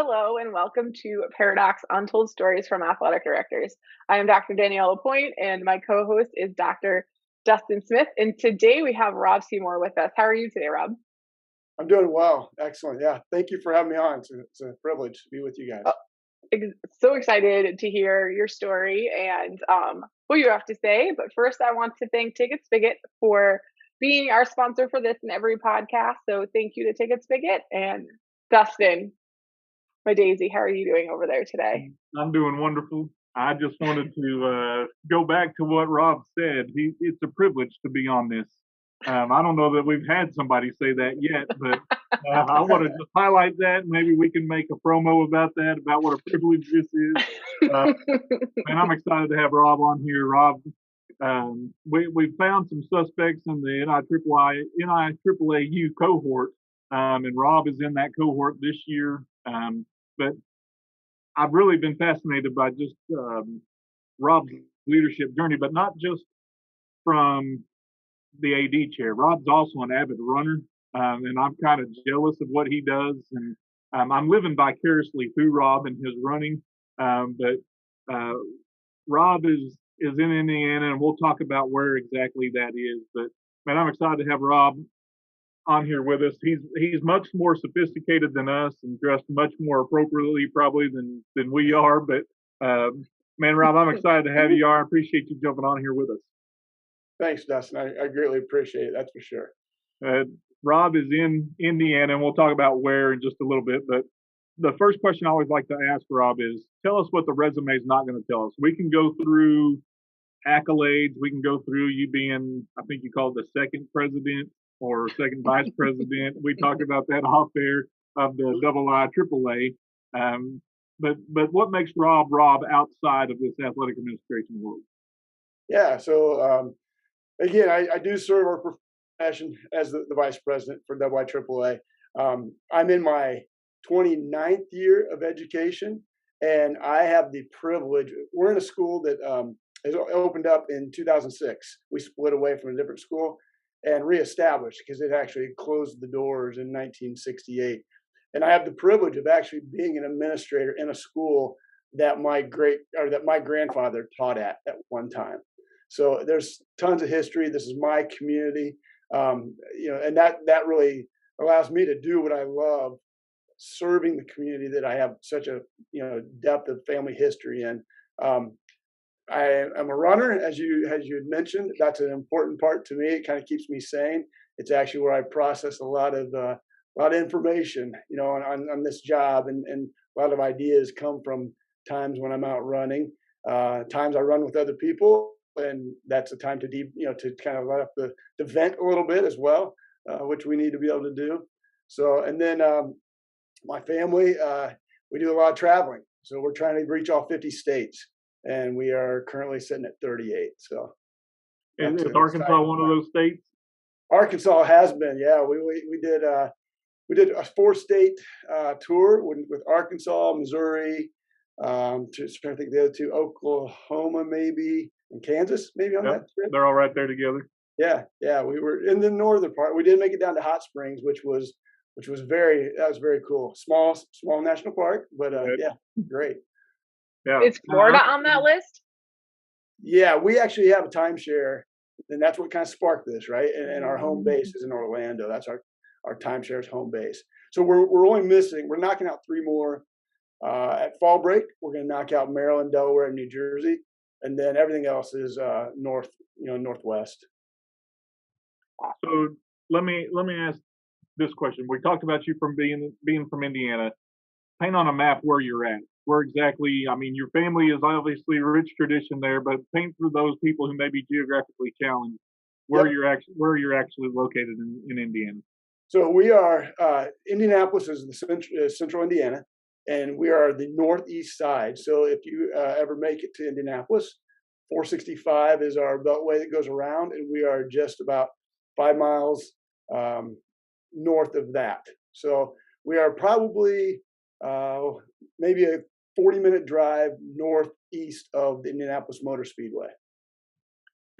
Hello and welcome to Paradox Untold Stories from Athletic Directors. I am Dr. Danielle Lapointe and my co-host is Dr. Dustin Smith. And today we have Rob Seymour with us. How are you today, Rob? I'm doing well. Excellent. Yeah. Thank you for having me on. It's a privilege to be with you guys. So excited to hear your story and what you have to say. But first, I want to thank Ticket Spigot for being our sponsor for this and every podcast. So thank you to Ticket Spigot and Dustin. My Daisy, how are you doing over there today? I'm doing wonderful. I just wanted to go back to what Rob said. It's a privilege to be on this. I don't know that we've had somebody say that yet, but I want to just highlight that. Maybe we can make a promo about that, about what a privilege this is. And I'm excited to have Rob on here. Rob, we found some suspects in the NIAAAU cohort, and Rob is in that cohort this year. But I've really been fascinated by just Rob's leadership journey, but not just from the AD chair. Rob's also an avid runner, and I'm kind of jealous of what he does. And I'm living vicariously through Rob and his running. But Rob is in Indiana, and we'll talk about where exactly that is. But man, I'm excited to have Rob on here with us. He's much more sophisticated than us and dressed much more appropriately probably than we are. But man, Rob, I'm excited to have you on. I appreciate you jumping on here with us. Thanks, Dustin. I greatly appreciate it. That's for sure. Rob is in Indiana, and we'll talk about where in just a little bit. But the first question I always like to ask Rob is, tell us what the resume is not going to tell us. We can go through accolades. We can go through you being, I think you called the second president or second vice president. We talked about that off air of the IIAAA. But what makes Rob outside of this athletic administration world? Yeah. So again, I do serve our profession as the vice president for IIAAA. I'm in my 29th year of education, and I have the privilege. We're in a school that has opened up in 2006. We split away from a different school and reestablished because it actually closed the doors in 1968. And I have the privilege of actually being an administrator in a school that my grandfather taught at one time. So there's tons of history. This is my community, and that really allows me to do what I love, serving the community that I have such a depth of family history in. I am a runner, as you had mentioned. That's an important part to me. It kind of keeps me sane. It's actually where I process a lot of information, on this job, and a lot of ideas come from times when I'm out running. Times I run with other people, and that's a time to to kind of let up the vent a little bit as well, which we need to be able to do. So, and then my family, we do a lot of traveling. So we're trying to reach all 50 states. And we are currently sitting at 38. So, and is Arkansas one of those states? Arkansas has been, yeah. We did a 4-state tour with Arkansas, Missouri, trying to think the other two, Oklahoma maybe, and Kansas maybe on that trip. They're all right there together. Yeah. We were in the northern part. We did make it down to Hot Springs, which was very cool. Small national park, but yeah, great. Yeah. Is Florida on that list? Yeah, we actually have a timeshare, and that's what kind of sparked this, right? And our home base is in Orlando. That's our timeshare's home base. So we're only missing. We're knocking out 3 more at fall break. We're going to knock out Maryland, Delaware, and New Jersey, and then everything else is northwest. So let me ask this question. We talked about you from being from Indiana. Paint on a map where you're at. Where exactly? I mean, your family is obviously a rich tradition there, but paint for those people who may be geographically challenged where you're actually located in Indiana. So we are Indianapolis is the central Indiana, and we are the northeast side. So if you ever make it to Indianapolis, 465 is our beltway that goes around, and we are just about 5 miles north of that. So we are probably maybe a 40-minute drive northeast of the Indianapolis Motor Speedway.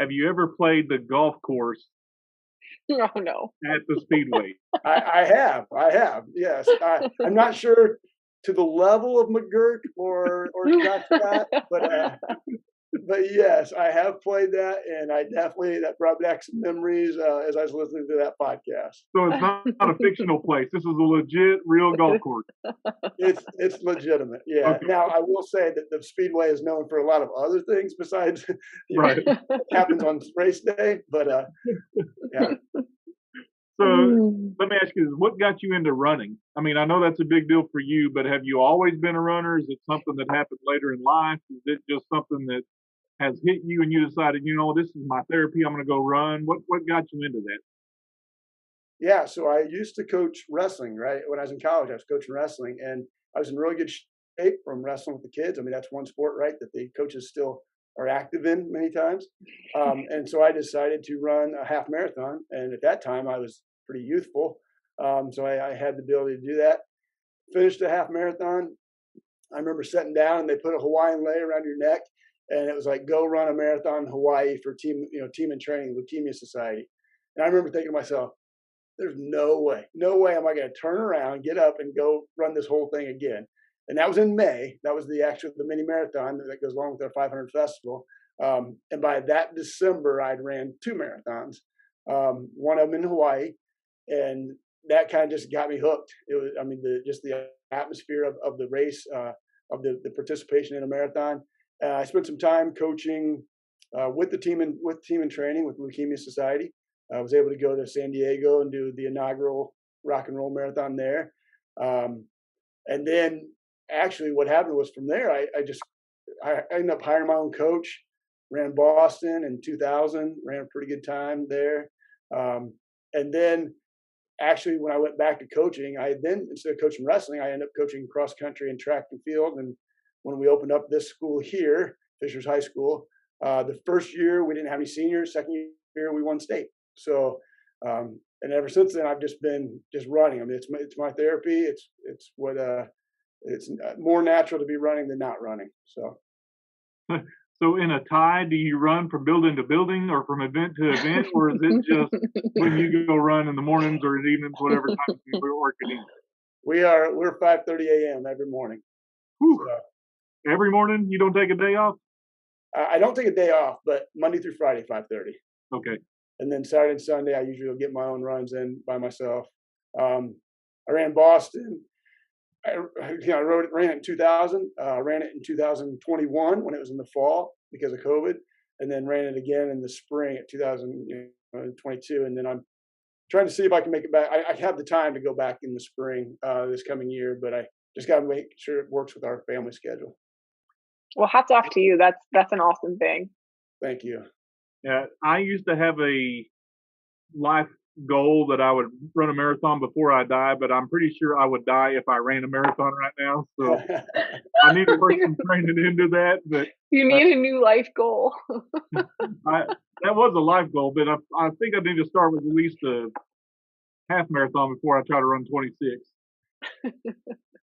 Have you ever played the golf course? No. At the Speedway? I have. Yes. I'm not sure to the level of McGurk or Scotch Scott, but yes, I have played that, and that brought back some memories as I was listening to that podcast. So it's not a fictional place. This is a legit, real golf course. It's legitimate. Yeah. Okay. Now I will say that the Speedway is known for a lot of other things besides Right. what happens on race day. But yeah. So let me ask you this: what got you into running? I mean, I know that's a big deal for you, but have you always been a runner? Is it something that happened later in life? Is it just something that has hit you and you decided, this is my therapy, I'm going to go run? What got you into that? Yeah, so I used to coach wrestling, right? When I was in college, I was coaching wrestling, and I was in really good shape from wrestling with the kids. I mean, that's one sport, right, that the coaches still are active in many times. And so I decided to run a half marathon, and at that time I was pretty youthful, so I had the ability to do that. Finished a half marathon. I remember sitting down, and they put a Hawaiian lei around your neck, and it was like, go run a marathon in Hawaii for team in training, Leukemia Society. And I remember thinking to myself, there's no way am I going to turn around, get up, and go run this whole thing again. And that was in May. That was the mini marathon that goes along with our 500 festival. And by that December, I'd ran 2 marathons, one of them in Hawaii, and that kind of just got me hooked. It was, I mean, the atmosphere of the race, of the participation in a marathon. I spent some time coaching with team in training with Leukemia Society. I was able to go to San Diego and do the inaugural rock and roll marathon there. And then actually what happened was from there, I ended up hiring my own coach, ran Boston in 2000, ran a pretty good time there. And then actually when I went back to coaching, instead of coaching wrestling, I ended up coaching cross country and track and field. And when we opened up this school here, Fishers High School, the first year we didn't have any seniors. Second year we won state. So, and ever since then, I've just been running. I mean, it's my therapy. It's more natural to be running than not running. So, so in a tie, do you run from building to building, or from event to event, or is it just when you go run in the mornings or in the evenings, whatever time we're working in? We're 5:30 a.m. every morning. So, every morning, you don't take a day off? I don't take a day off, but Monday through Friday, 5:30. Okay. And then Saturday and Sunday, I usually will get my own runs in by myself. I ran Boston. I ran it in 2000. Ran it in 2021 when it was in the fall because of COVID, and then ran it again in the spring at 2022. And then I'm trying to see if I can make it back. I have the time to go back in the spring this coming year, but I just got to make sure it works with our family schedule. Well, hats off to you. That's an awesome thing. Thank you. Yeah, I used to have a life goal that I would run a marathon before I die, but I'm pretty sure I would die if I ran a marathon right now. So I need to work some training into that. But you need a new life goal. That was a life goal, but I think I need to start with at least a half marathon before I try to run 26.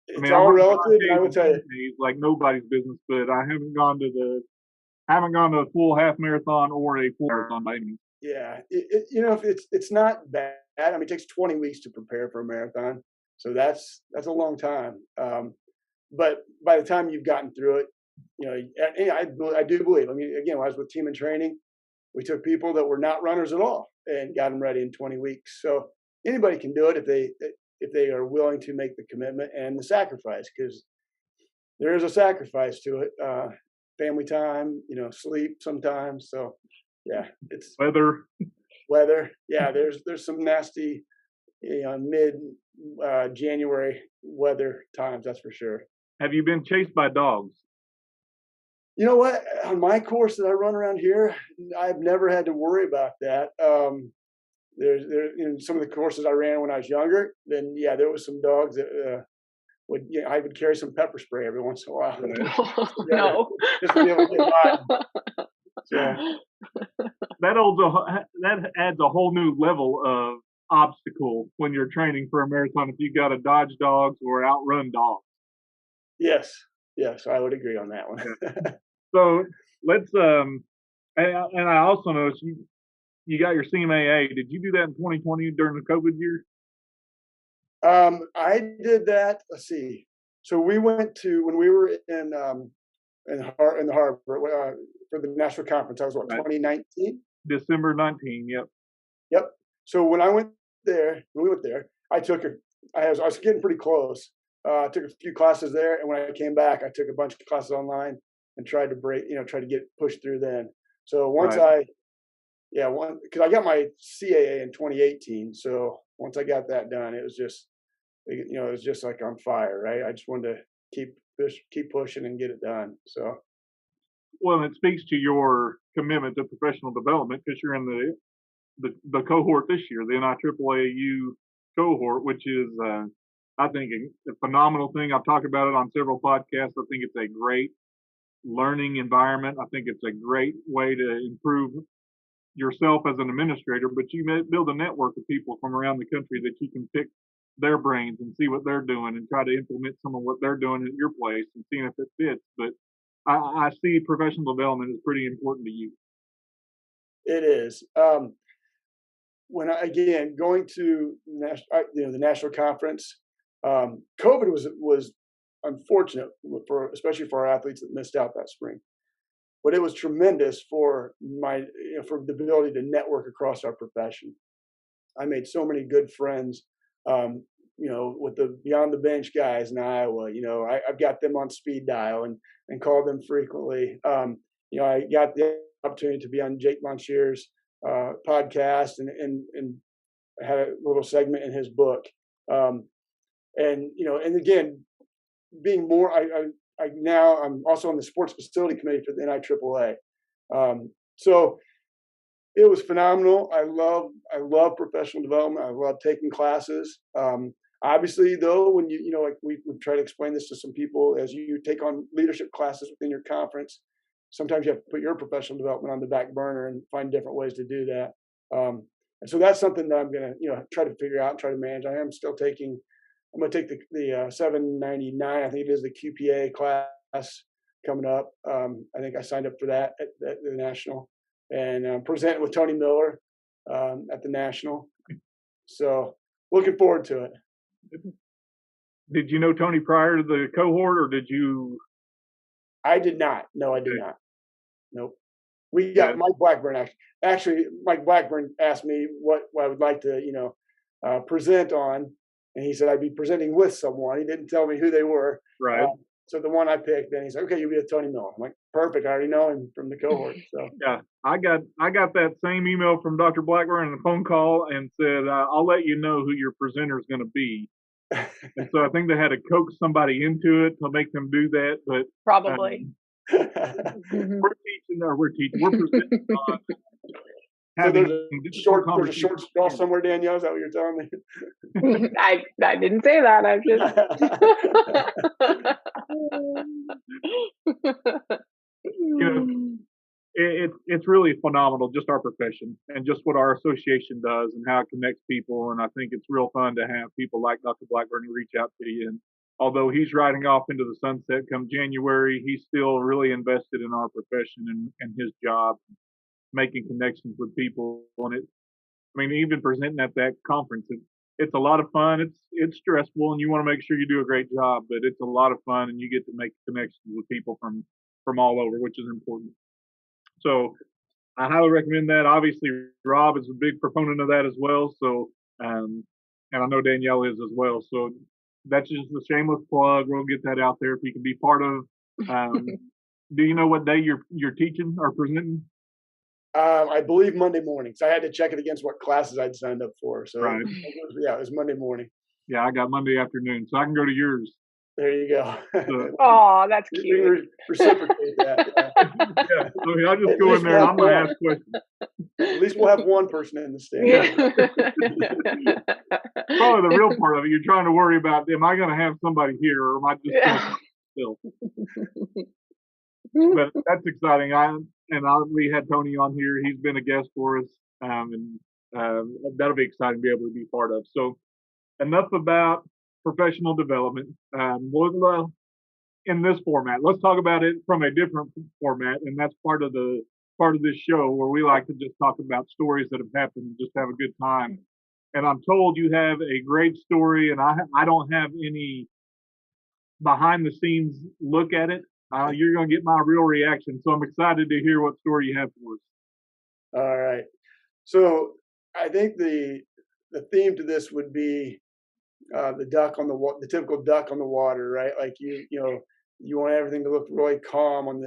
It's all relative. I will tell you, like nobody's business, but I haven't gone to a full half marathon or a full marathon by any means. Yeah, it's not bad. I mean, it takes 20 weeks to prepare for a marathon, so that's a long time. But by the time you've gotten through it, I do believe. I mean, again, when I was with Team in Training, we took people that were not runners at all and got them ready in 20 weeks. So anybody can do it if they are willing to make the commitment and the sacrifice, because there is a sacrifice to it. Family time, sleep sometimes. So yeah, it's weather. Yeah, there's some nasty, mid January weather times, that's for sure. Have you been chased by dogs? You know what? On my course that I run around here, I've never had to worry about that. There's some of the courses I ran when I was younger, then yeah, there was some dogs that I would carry some pepper spray every once in a while. No. Just to be able to get by. So that adds a whole new level of obstacle when you're training for a marathon if you got to dodge dogs or outrun dogs. Yes, I would agree on that one. So let's and I also noticed you got your CMAA. Did you do that in 2020 during the COVID year? I did that. Let's see. So we went to when we were in the harbor for the national conference. That was what, Right. 2019. December 19. Yep. Yep. So when we went there, I was getting pretty close. I took a few classes there, and when I came back, I took a bunch of classes online and tried to get pushed through then. So once Right. because I got my CAA in 2018. So once I got that done, it was just, it was just like on fire, right? I just wanted to keep pushing and get it done. So Well, it speaks to your commitment to professional development because you're in the cohort this year, the NIAAAU cohort, which is, I think, a phenomenal thing. I've talked about it on several podcasts. I think it's a great learning environment. I think it's a great way to improve yourself as an administrator, but you build a network of people from around the country that you can pick their brains and see what they're doing and try to implement some of what they're doing at your place and seeing if it fits. But I see professional development as pretty important to you. it is. Again, going to the national conference, COVID was unfortunate especially for our athletes that missed out that spring. But it was tremendous for for the ability to network across our profession. I made so many good friends, with the beyond the bench guys in Iowa. I've got them on speed dial and call them frequently. I got the opportunity to be on Jake Monchier's podcast and had a little segment in his book. And again, being more, now I'm also on the sports facility committee for the NIAAA. So it was phenomenal. I love professional development. I love taking classes. Obviously, though, when like we try to explain this to some people, as you take on leadership classes within your conference, sometimes you have to put your professional development on the back burner and find different ways to do that. And so that's something that I'm going to try to figure out and try to manage. I'm going to take the 799. I think it is the QPA class coming up. I think I signed up for that at the national, and presenting with Tony Miller at the national. So looking forward to it. Did you know Tony prior to the cohort, or did you? I did not. No, I did not. Nope. We got Mike Blackburn. Actually, Mike Blackburn asked me what I would like to, present on, and he said I'd be presenting with someone. He didn't tell me who they were. Right. So the one I picked, then he said, "Okay, you'll be with Tony Miller." I'm like, "Perfect. I already know him from the cohort." So yeah, I got that same email from Dr. Blackburn and a phone call and said, "I'll let you know who your presenter is going to be." And so I think they had to coax somebody into it to make them do that. But Probably. we're presenting on so there's having a short straw somewhere, Danielle. Is that what you're telling me? I didn't say that. I've just. It's really phenomenal, just our profession and just what our association does and how it connects people. And I think it's real fun to have people like Dr. Blackburn reach out to you. And although he's riding off into the sunset come January, he's still really invested in our profession and his job, making connections with people. And even presenting at that conference, it's a lot of fun. It's stressful, and you want to make sure you do a great job, but it's a lot of fun, and you get to make connections with people from all over, which is important. So I highly recommend that. Obviously, Rob is a big proponent of that as well. So, and I know Danielle is as well. So that's just a shameless plug. We'll get that out there if you can be part of. Do you know what day you're teaching or presenting? I believe Monday mornings. I had to check it against what classes I'd signed up for. So right. It was Monday morning. Yeah, I got Monday afternoon, so I can go to yours. There you go. Oh, that's cute. Reciprocate that. Yeah, so I'll just go in there and I'm going to ask questions. At least we'll have one person in the stand. Probably the real part of it. You're trying to worry about, am I going to have somebody here or am I just going to still? But that's exciting. We had Tony on here. He's been a guest for us, and that'll be exciting to be able to be part of. So enough about professional development. We'll, in this format, let's talk about it from a different format, and that's part of this show where we like to just talk about stories that have happened and just have a good time. And I'm told you have a great story, and I don't have any behind the scenes look at it, you're going to get my real reaction. So I'm excited to hear what story you have for us. All right. So I think the theme to this would be the duck on the typical duck on the water, right? Like you want everything to look really calm on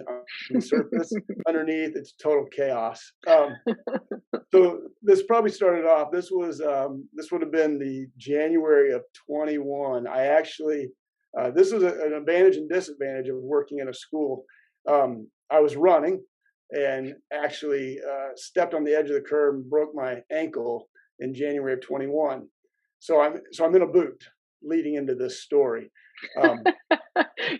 the surface. Underneath, it's total chaos. So this probably started off. This would have been the January of 21. I actually this was an advantage and disadvantage of working in a school. I was running and actually stepped on the edge of the curb and broke my ankle in January of 21. So I'm in a boot leading into this story.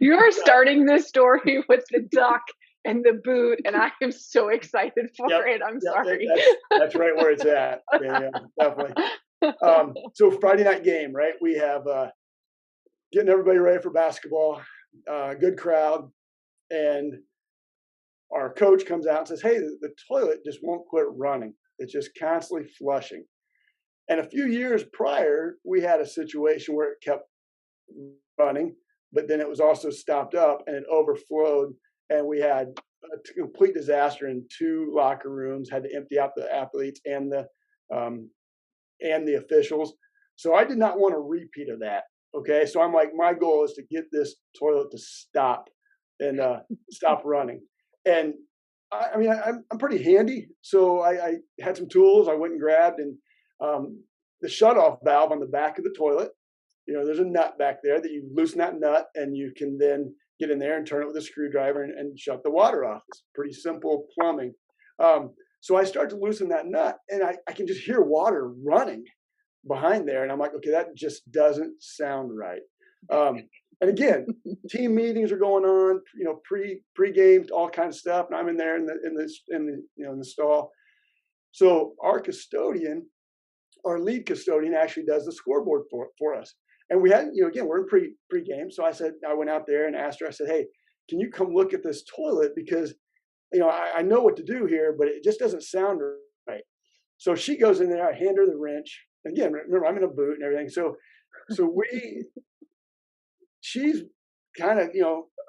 You are starting this story with the duck and the boot, and I am so excited for it. I'm sorry. That's right where it's at. Yeah, definitely. So Friday night game, right? We have getting everybody ready for basketball, good crowd, and our coach comes out and says, "Hey, the toilet just won't quit running. It's just constantly flushing." And a few years prior, we had a situation where it kept running, but then it was also stopped up and it overflowed, and we had a complete disaster in 2 locker rooms. Had to empty out the athletes and the officials. So I did not want a repeat of that. Okay, so I'm like, my goal is to get this toilet to stop and stop running. And I mean, I'm pretty handy, so I had some tools I went and grabbed, and the shutoff valve on the back of the toilet. There's a nut back there that you loosen that nut, and you can then get in there and turn it with a screwdriver and shut the water off. It's pretty simple plumbing. So I start to loosen that nut, and I can just hear water running behind there, and I'm like, okay, that just doesn't sound right. And again, team meetings are going on, pre-game, all kinds of stuff, and I'm in there in the stall. So our lead custodian actually does the scoreboard for us. And we had, again, we're in pre-game. So I went out there and asked her, I said, "Hey, can you come look at this toilet? Because, I know what to do here, but it just doesn't sound right." So she goes in there, I hand her the wrench. Again, remember, I'm in a boot and everything. So she's kind of,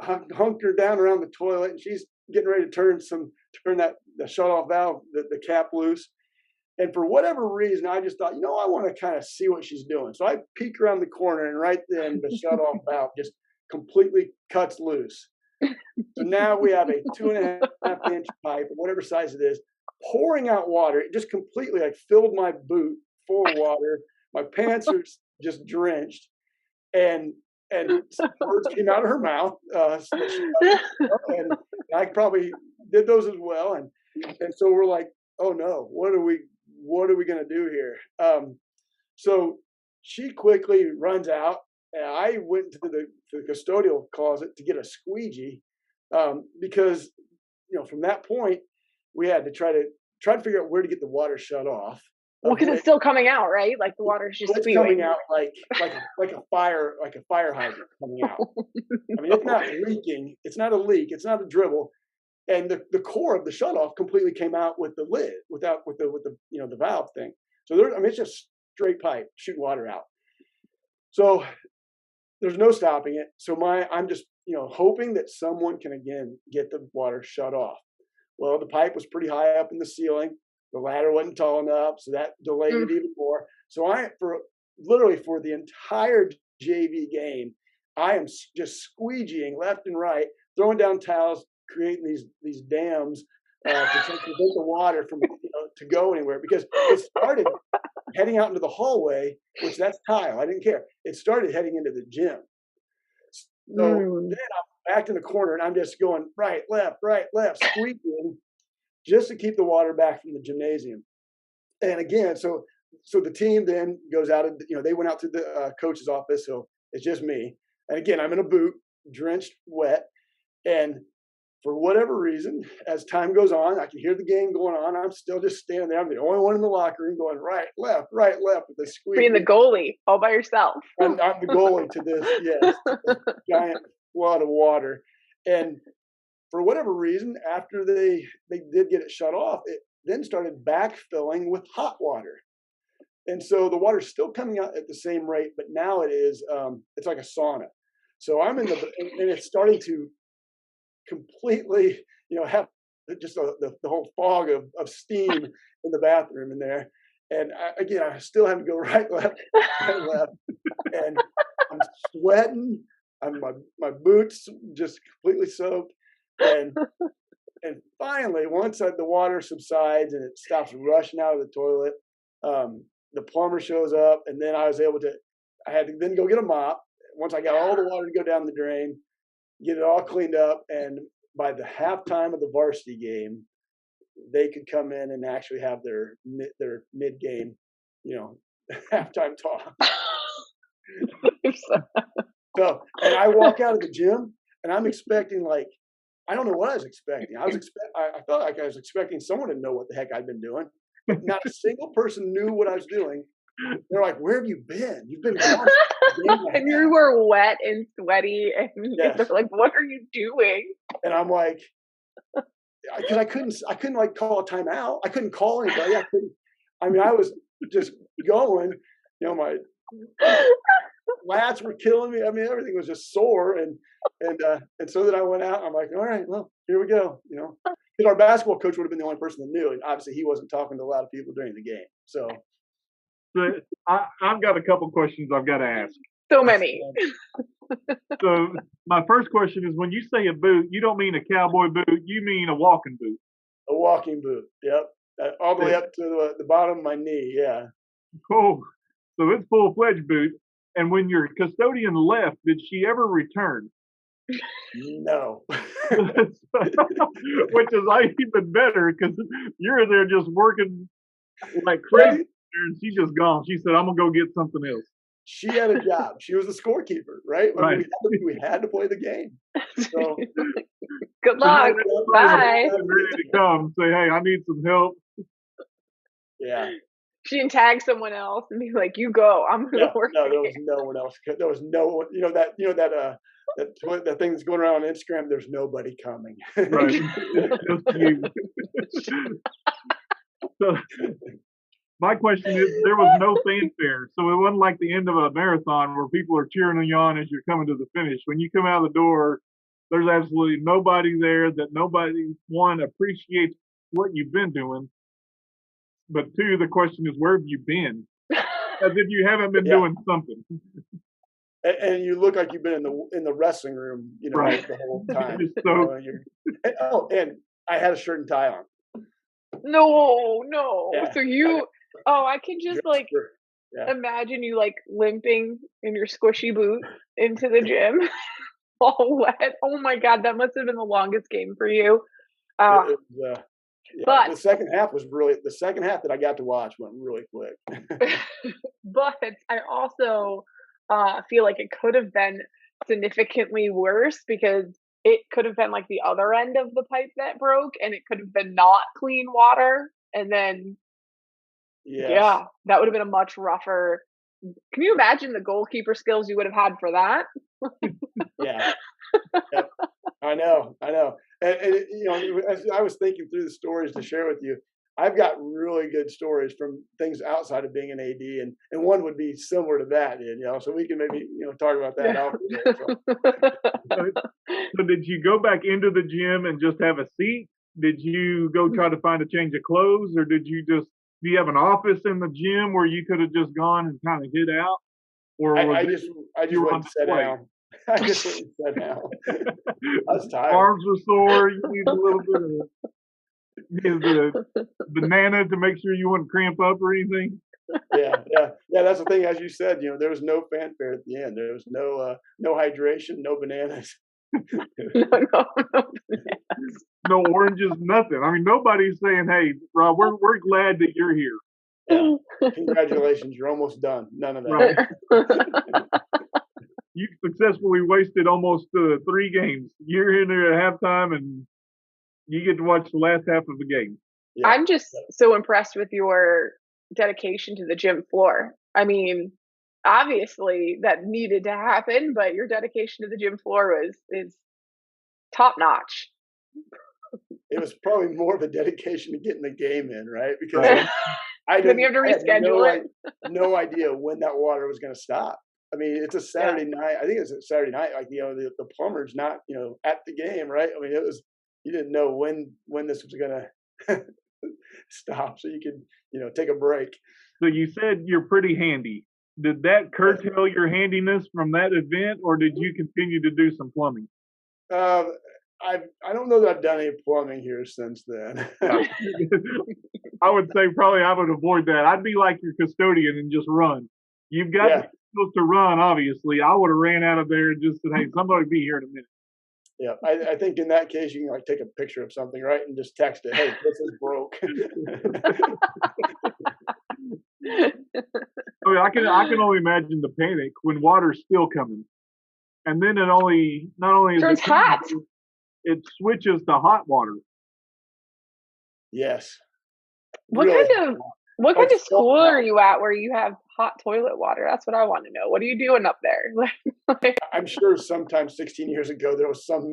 hunkered down around the toilet, and she's getting ready to turn the shut off valve, the cap loose. And for whatever reason, I just thought, I want to kind of see what she's doing. So I peek around the corner, and right then the shut-off valve just completely cuts loose. So now we have a 2.5-inch pipe, whatever size it is, pouring out water. It just completely filled my boot full of water. My pants are just drenched, and some words came out of her mouth. And I probably did those as well. And so we're like, oh no, what are we going to do here? So she quickly runs out, and I went to the custodial closet to get a squeegee, because from that point we had to try to figure out where to get the water shut off. Well, because it's still coming out, right? Like the water's just spewing. Coming out like a fire hydrant coming out. I mean, it's not leaking. It's not a leak. It's not a dribble. And the core of the shutoff completely came out with the lid, with the valve thing. So it's just straight pipe shooting water out. So there's no stopping it. So I'm just hoping that someone can again get the water shut off. Well, the pipe was pretty high up in the ceiling. The ladder wasn't tall enough, so that delayed it even more. So for the entire JV game, I am just squeegeeing left and right, throwing down towels, creating these dams to prevent the water from to go anywhere, because it started heading out into the hallway, which that's tile. I didn't care. It started heading into the gym. So then I'm back in the corner, and I'm just going right, left, squeaking just to keep the water back from the gymnasium. And again, so the team then goes out, and they went out to the coach's office, so it's just me. And again, I'm in a boot, drenched, wet, and for whatever reason, as time goes on, I can hear the game going on. I'm still just standing there. I'm the only one in the locker room going right, left, with the squeeze. Being the goalie all by yourself. I'm the goalie to this giant flood of water. And for whatever reason, after they did get it shut off, it then started backfilling with hot water. And so the water's still coming out at the same rate, but now it's like a sauna. So I'm and it's starting to completely, have just the whole fog of steam in the bathroom in there. And again, I still have to go right, left, right, left. And I'm sweating. My boots just completely soaked. And finally, once the water subsides and it stops rushing out of the toilet, the plumber shows up, and then I had to then go get a mop. Once I got all the water to go down the drain, get it all cleaned up, and by the halftime of the varsity game, they could come in and actually have their mid game, halftime talk. So, and I walk out of the gym, and I'm expecting I don't know what I was expecting. I felt like I was expecting someone to know what the heck I'd been doing, but not a single person knew what I was doing. They're like, "Where have you been? You've been gone." And you were wet and sweaty, and they're like, "What are you doing?" And I'm like, because I couldn't call a timeout. I couldn't call anybody. I was just going. My lats were killing me. Everything was just sore, and so then I went out. I'm like, all right, well, here we go. Because our basketball coach would have been the only person that knew, and obviously he wasn't talking to a lot of people during the game. So I've got a couple questions I've got to ask. So many. So my first question is, when you say a boot, you don't mean a cowboy boot. You mean a walking boot. A walking boot. Yep. All the way up to the bottom of my knee. Yeah. Cool. So it's full-fledged boot. And when your custodian left, did she ever return? No. Which is even better, because you're there just working like crazy, and she's just gone. She said, "I'm gonna go get something else." She had a job. She was the scorekeeper, right? Right. We had to play the game. So good luck. Bye. Ready to come, say, "Hey, I need some help." Yeah. She didn't tag someone else and be like, "You go. I'm going to work." No, there was no one else. There was no one. That thing that's going around on Instagram. There's nobody coming. Right. Just you. So, my question is, there was no fanfare, so it wasn't like the end of a marathon where people are cheering you on as you're coming to the finish. When you come out of the door, there's absolutely nobody there. That nobody, one, appreciates what you've been doing, but two, the question is, where have you been? As if you haven't been doing something. And you look like you've been in the wrestling room, right, the whole time. And I had a shirt and tie on. No. Yeah. So I can just imagine you limping in your squishy boot into the gym, all wet. Oh my God, that must have been the longest game for you. But the second half that I got to watch went really quick. But I also feel like it could have been significantly worse, because it could have been the other end of the pipe that broke, and it could have been not clean water. And then, yeah, that would have been a much rougher. Can you imagine the goalkeeper skills you would have had for that? Yeah. Yep. I know. And as I was thinking through the stories to share with you, I've got really good stories from things outside of being an AD, and one would be similar to that, so we can maybe, talk about that. So did you go back into the gym and just have a seat? Did you go try to find a change of clothes, or do you have an office in the gym where you could have just gone and kind of hid out? Or I just went and sat down. I just went and sat down. I was tired. Arms were sore. You need a little bit of the banana to make sure you wouldn't cramp up or anything. Yeah. That's the thing. As you said, there was no fanfare at the end. There was no hydration, no bananas. No. No oranges, nothing. I mean, nobody's saying, "Hey, Rob, we're glad that you're here." Yeah. Congratulations, you're almost done. None of that. Right. You successfully wasted almost 3 games. You're in there at halftime, and you get to watch the last half of the game. Yeah. I'm just so impressed with your dedication to the gym floor. I mean, obviously that needed to happen, but your dedication to the gym floor is top notch. It was probably more of a dedication to getting the game in, right? Because then you have to reschedule it. No idea when that water was going to stop. I mean, it's a Yeah. Saturday night. I think it's a Saturday night. Like, the plumber's not, at the game, right? I mean, you didn't know when this was gonna stop, so you could, take a break. So you said you're pretty handy. Did that curtail your handiness from that event, or did you continue to do some plumbing? Um, I don't know that I've done any plumbing here since then. I would say probably I would avoid that. I'd be like your custodian and just run. You've got Yeah, the skills to run, obviously. I would have ran out of there and just said, "Hey, somebody be here in a minute." yeah. I think in that case you can like take a picture of something, right, and just text it. Hey, this is broke. I mean, I can only imagine the panic when water's still coming, and then not only is Turns it coming, hot. it switches to hot water. Yes, What really. kind of what Like kind of so school hot. are you at where you have hot toilet water? That's what I want to know. What are you doing up there? I'm sure sometime 16 years ago there was some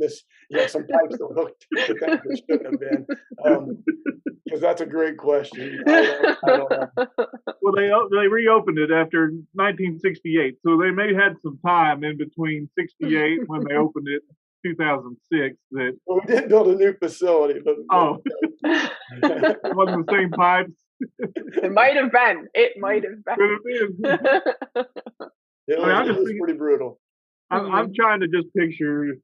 some pipes that hooked to things that shouldn't have been. Because that's a great question. I don't know. Well, they reopened it after 1968, so they may had some time in between 68 when they opened it, 2006. That Well, we did build a new facility, but oh, it wasn't the same pipes. It might have been. It might have Could have been. it I mean, I'm was, it just was thinking. pretty brutal. I'm trying to just picture.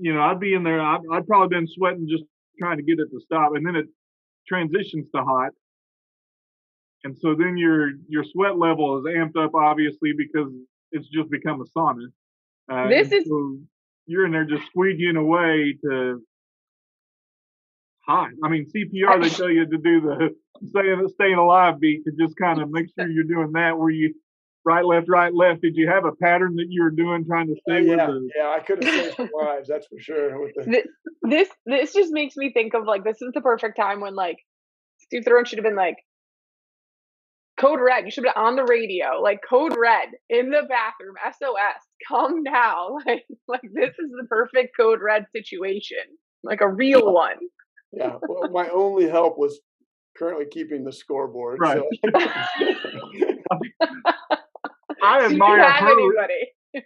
I'd be in there. I'd probably been sweating just trying to get it to stop, and then it transitions to hot, and so then your sweat level is amped up, obviously, because it's just become a sauna. This And is so you're in there just squeegeeing away to hot. I mean, CPR, they tell you to do the staying alive beat to just kind of make sure you're doing that where you right, left, right, left. Did you have a pattern that you were doing trying to stay with Yeah, the yeah, I could have saved some lives, that's for sure. With the this just makes me think of like this is the perfect time when like Steve Throne should have been like code red. You should have been on the radio like code red in the bathroom. SOS. Come now. Like this is the perfect code red situation. Like a real one. yeah. Well, my only help was currently keeping the scoreboard. right? So I So you admire didn't have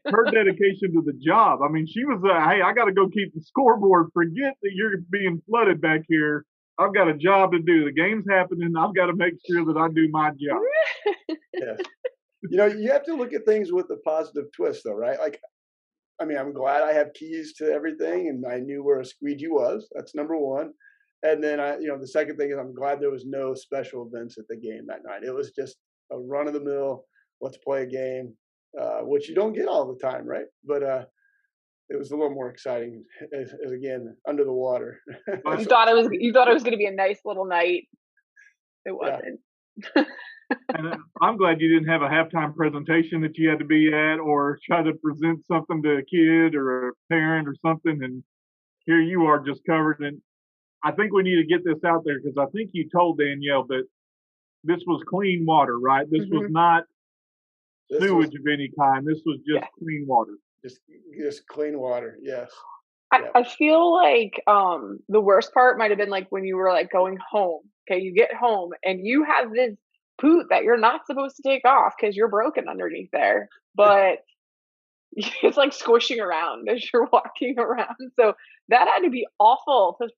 her anybody. dedication to the job. I mean, she was hey, I got to go keep the scoreboard. Forget that you're being flooded back here. I've got a job to do. The game's happening. I've got to make sure that I do my job. yes. You have to look at things with a positive twist though, right? Like, I mean, I'm glad I have keys to everything and I knew where a squeegee was. That's number one. And then the second thing is I'm glad there was no special events at the game that night. It was just a run of the mill, let's play a game, which you don't get all the time, right? But it was a little more exciting as again under the water. You thought it was going to be a nice little night. It Yeah. wasn't. And I'm glad you didn't have a halftime presentation that you had to be at or try to present something to a kid or a parent or something. And here you are just covered. And I think we need to get this out there because I think you told Danielle that this was clean water, right? This was not This sewage was of any kind. This was just clean water. just clean water. Yes. I feel like the worst part might have been like when you were like going home. Okay, you get home and you have this boot that you're not supposed to take off because you're broken underneath there, but it's like squishing around as you're walking around. So that had to be awful to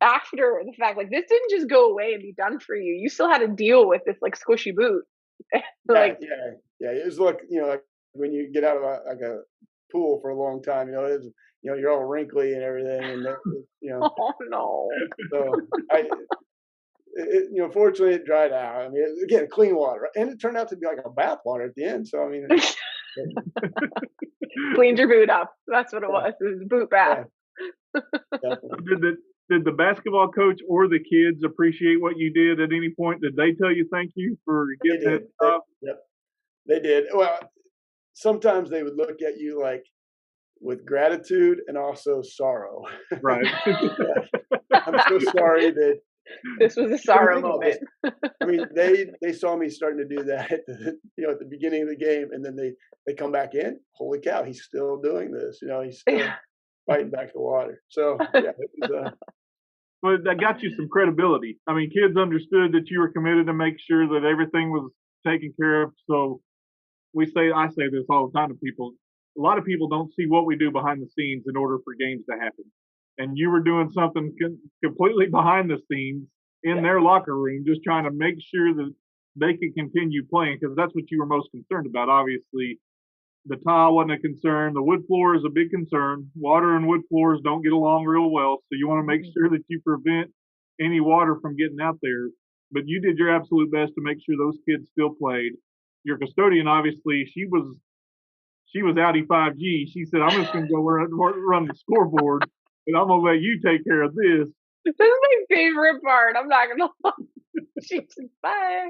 after the fact. Like this didn't just go away and be done for you. You still had to deal with this like squishy boot. Like Yeah. It was like like when you get out of a pool for a long time, it's you're all wrinkly and everything, and oh no. so fortunately it dried out. I mean, again, clean water, and it turned out to be like a bath water at the end. So I mean, Cleaned your boot up. That's what it was. It was a boot bath. definitely. Did the basketball coach or the kids appreciate what you did at any point? Did they tell you thank you for They getting did. that stuff? Yep, they did. Well, sometimes they would look at you like with gratitude and also sorrow. Right. I'm so sorry that This was a sorrow moment. I mean, they saw me starting to do that at the beginning of the game, and then they come back in. Holy cow, he's still doing this. He's still fighting back the water. So yeah, it was. But that got you some credibility. I mean, kids understood that you were committed to make sure that everything was taken care of. So I say this all the time to people. A lot of people don't see what we do behind the scenes in order for games to happen. And you were doing something completely behind the scenes in their locker room, just trying to make sure that they could continue playing because that's what you were most concerned about. Obviously, the tile wasn't a concern. The wood floor is a big concern. Water and wood floors don't get along real well, so you want to make sure that you prevent any water from getting out there. But you did your absolute best to make sure those kids still played. Your custodian, obviously, she was outie 5G. She said, "I'm just going to go run the scoreboard, and I'm going to let you take care of this." This is my favorite part. I'm not gonna lie. She's bye.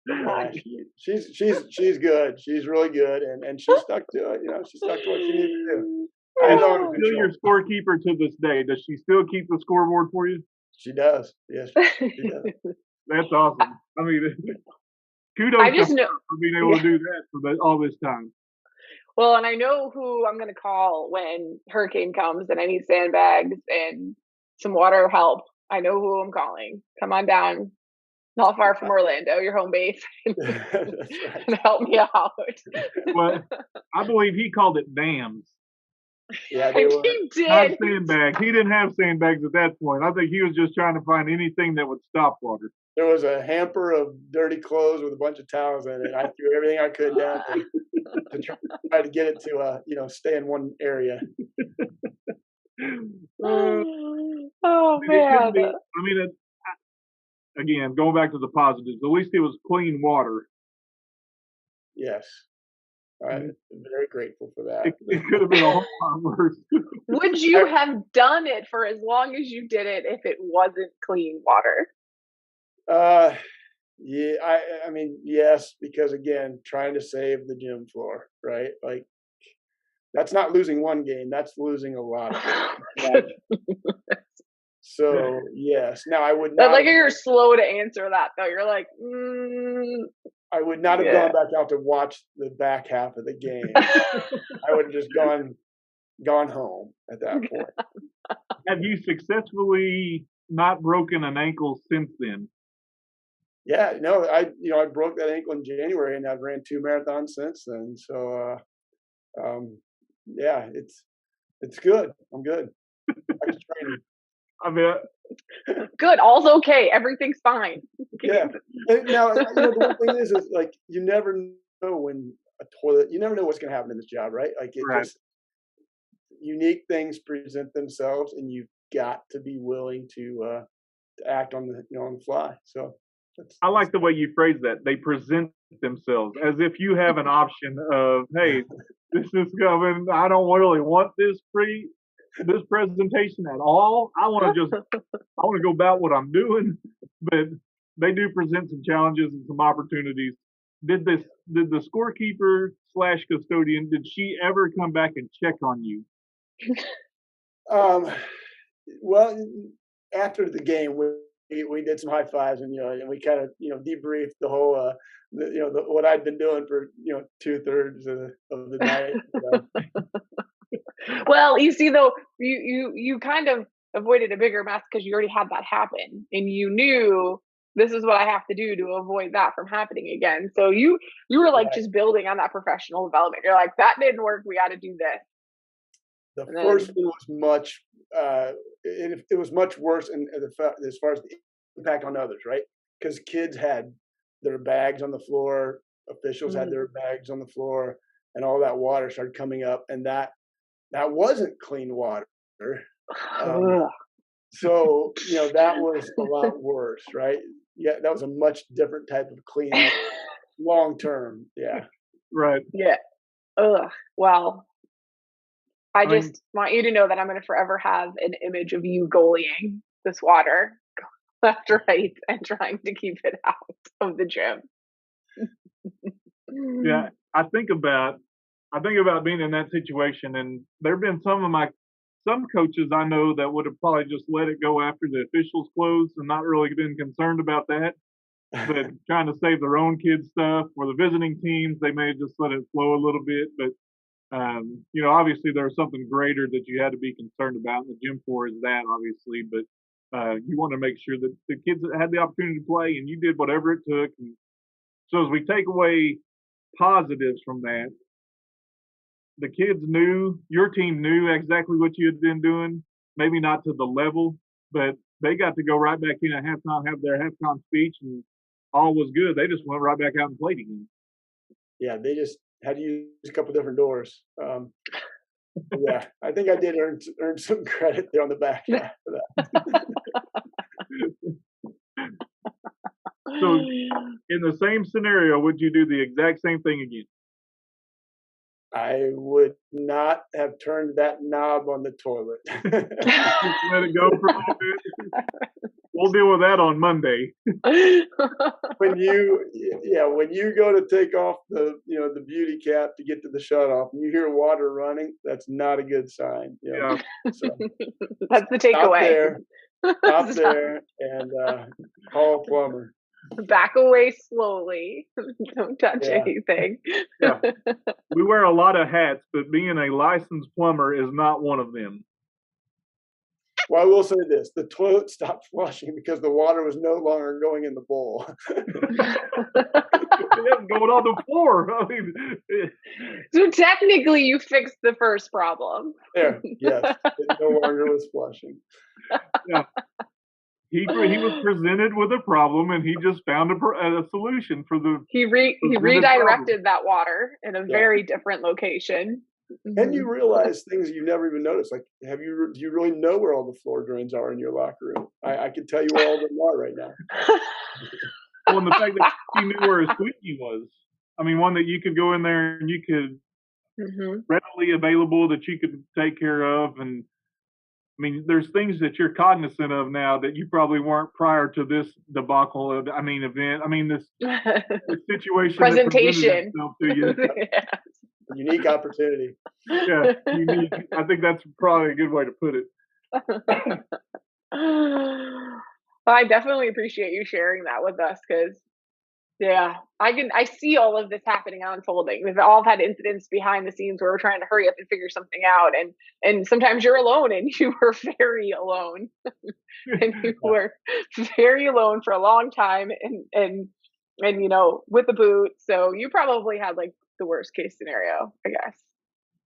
Yeah, she's good. She's really good, and she stuck to it. She stuck to what she needed to do. I And had no she's still your scorekeeper to this day. Does she still keep the scoreboard for you? She does. Yes, she does. That's awesome. I mean, kudos I to just her know. for being able to do that for all this time. Well, and I know who I'm gonna call when hurricane comes and I need sandbags and some water help. I know who I'm calling. Come on down, not far from Orlando, your home base, That's right. and help me out. But I believe he called it dams, Yeah, they were. He not did. sandbags. He didn't have sandbags at that point. I think he was just trying to find anything that would stop water. There was a hamper of dirty clothes with a bunch of towels in it. I threw everything I could down to try to get it to stay in one area. Oh man. I mean, again, going back to the positives, at least it was clean water. Yes, I'm very grateful for that. It could have been a whole lot worse. Would you have done it for as long as you did it if it wasn't clean water? Yeah, I mean, yes, because again, trying to save the gym floor, right? Like, that's not losing one game, that's losing a lot of games. So, yes. Now, I would But not like have, you're slow to answer that though. You're like, I would not have yeah. gone back out to watch the back half of the game. I would have just gone home at that point. Have you successfully not broken an ankle since then? Yeah, no, I broke that ankle in January, and I've ran 2 marathons since then. So, yeah, it's good. I'm good. Back to training. I mean, Good, all's okay, everything's fine. Yeah. And now, the one thing is like you never know when you never know what's going to happen in this job, right? Like it right. just unique things present themselves, and you've got to be willing to act on the fly. So I like the way you phrase that. They present themselves as if you have an option of, hey, this is coming. I don't really want this presentation at all. I want to go about what I'm doing, but they do present some challenges and some opportunities. Did the scorekeeper / custodian, did she ever come back and check on you? Well, after the game, we did some high fives, and we kind of debriefed the whole what I'd been doing for 2/3 of the night. Well, you see though, you kind of avoided a bigger mess because you already had that happen and you knew this is what I have to do to avoid that from happening again. So you were like Right. just building on that professional development. You're like, that didn't work, we got to do this. The And then, first one was much it was much worse as far as the impact on others, right? Because kids had their bags on the floor, officials had their bags on the floor, and all that water started coming up, and that wasn't clean water. So that was a lot worse, right? Yeah, that was a much different type of cleanup, long term. Yeah. Right. yeah. Ugh. Well, I I mean, just want you to know that I'm going to forever have an image of you goalieing this water left, right, and trying to keep it out of the gym. yeah, I think about being in that situation, and there've been some coaches I know that would have probably just let it go after the officials closed and not really been concerned about that. But trying to save their own kids' stuff for the visiting teams, they may have just let it flow a little bit. But obviously there was something greater that you had to be concerned about. And the gym floor is that, obviously, but you want to make sure that the kids had the opportunity to play, and you did whatever it took. And so as we take away positives from that. The kids knew, your team knew exactly what you had been doing, maybe not to the level, but they got to go right back in at halftime, have their halftime speech, and all was good. They just went right back out and played again. Yeah, they just had to use a couple different doors. Yeah, I think I did earn some credit there on the back half for that. So, in the same scenario, would you do the exact same thing again? I would not have turned that knob on the toilet. Let it go for a little bit. We'll deal with that on Monday. When you go to take off the beauty cap to get to the shut off and you hear water running, that's not a good sign. Yeah. So that's the takeaway. Stop there and call a plumber. Back away slowly. Don't touch anything. Yeah. We wear a lot of hats, but being a licensed plumber is not one of them. Well, I will say this. The toilet stopped flushing because the water was no longer going in the bowl. It was going on the floor. I mean, so technically you fixed the first problem. There, yes. It no longer was flushing. Yeah. He was presented with a problem, and he just found a solution for the. He redirected that water in a very different location. And you realize things you never even noticed. Like, do you really know where all the floor drains are in your locker room? I can tell you where all of them are right now. Well, and the fact that you knew where a squeegee was. I mean, one that you could go in there and you could readily available that you could take care of. And I mean, there's things that you're cognizant of now that you probably weren't prior to this debacle. Event. I mean, this situation. Presentation. To you. Unique opportunity. Yeah, unique. I think that's probably a good way to put it. Well, I definitely appreciate you sharing that with us because, I see all of this happening and unfolding. We've all had incidents behind the scenes where we're trying to hurry up and figure something out, and sometimes you're alone, and you were very alone, and you were very alone for a long time, and with the boot. So you probably had like the worst case scenario, I guess.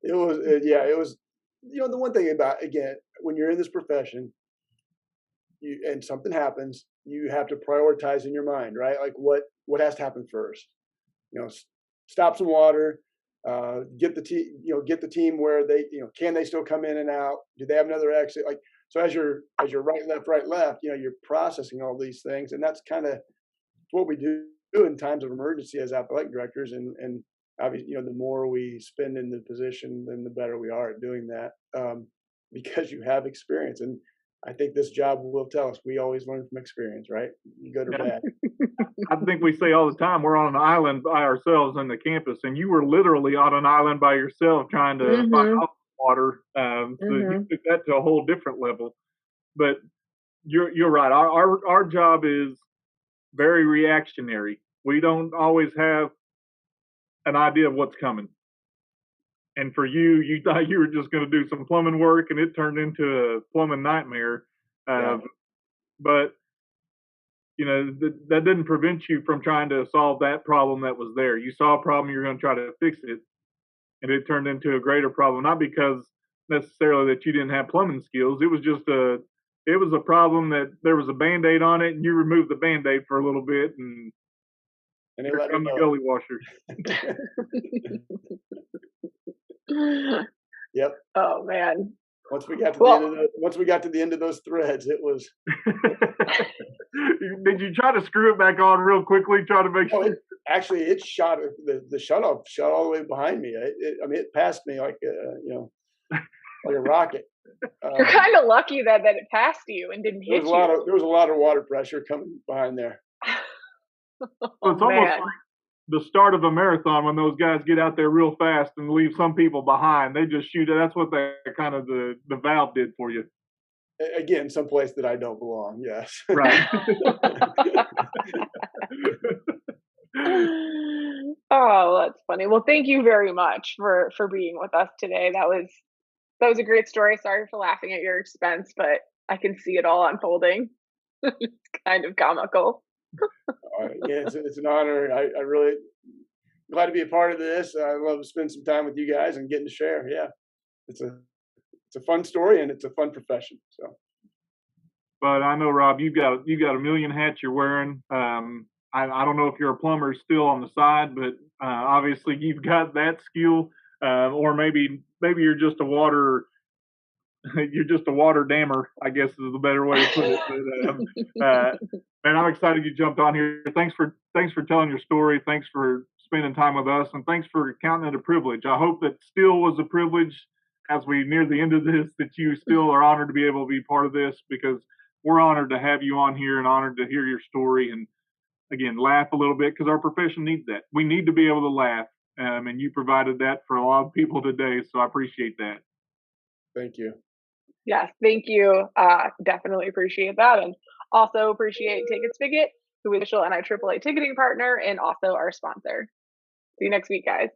It was. The one thing about, again, when you're in this profession, and something happens, you have to prioritize in your mind, right? Like what has to happen first? Stop some water, get the team where they, can they still come in and out? Do they have another exit? Like, so as you're right, left, you're processing all these things, and that's kind of what we do in times of emergency as athletic directors, and obviously, the more we spend in the position, then the better we are at doing that, because you have experience. And I think this job will tell us we always learn from experience, right? Good or bad. I think we say all the time we're on an island by ourselves on the campus, and you were literally on an island by yourself trying to find out water. So you took that to a whole different level. But you're right. Our job is very reactionary. We don't always have an idea of what's coming. And for you thought you were just going to do some plumbing work, and it turned into a plumbing nightmare. But that didn't prevent you from trying to solve that problem that was there. You saw a problem, you're going to try to fix it, and it turned into a greater problem. Not because necessarily that you didn't have plumbing skills. It was just a problem that there was a Band-Aid on it, and you removed the Band-Aid for a little bit, and here come the gully washer. Yep. Oh man. Once we got to the end of those threads, it was. Did you try to screw it back on real quickly? Try to make sure. Actually, it shot the shutoff shot all the way behind me. It passed me like like a rocket. You're kind of lucky that it passed you and didn't hit you. There was a lot of water pressure coming behind there. It's almost like the start of a marathon when those guys get out there real fast and leave some people behind. They just shoot it. That's what the valve did for you. Again, someplace that I don't belong. Yes. Right. Oh, that's funny. Well, thank you very much for being with us today. That was a great story. Sorry for laughing at your expense, but I can see it all unfolding. It's kind of comical. Yeah, it's an honor. I really, glad to be a part of this. I love to spend some time with you guys and getting to share. Yeah, it's a fun story and it's a fun profession. So. But I know, Rob, you got a million hats you're wearing. I don't know if you're a plumber still on the side, but obviously you've got that skill, or maybe you're just a water you're just a water dammer, I guess is the better way to put it. But man, I'm excited you jumped on here. Thanks for telling your story. Thanks for spending time with us, and thanks for counting it a privilege. I hope that still was a privilege as we near the end of this, that you still are honored to be able to be part of this, because we're honored to have you on here and honored to hear your story. And again, laugh a little bit, because our profession needs that. We need to be able to laugh, and you provided that for a lot of people today. So I appreciate that. Thank you. Yes, thank you. Definitely appreciate that. And also appreciate Ticket Spigot, who is official NIAAA ticketing partner and also our sponsor. See you next week, guys.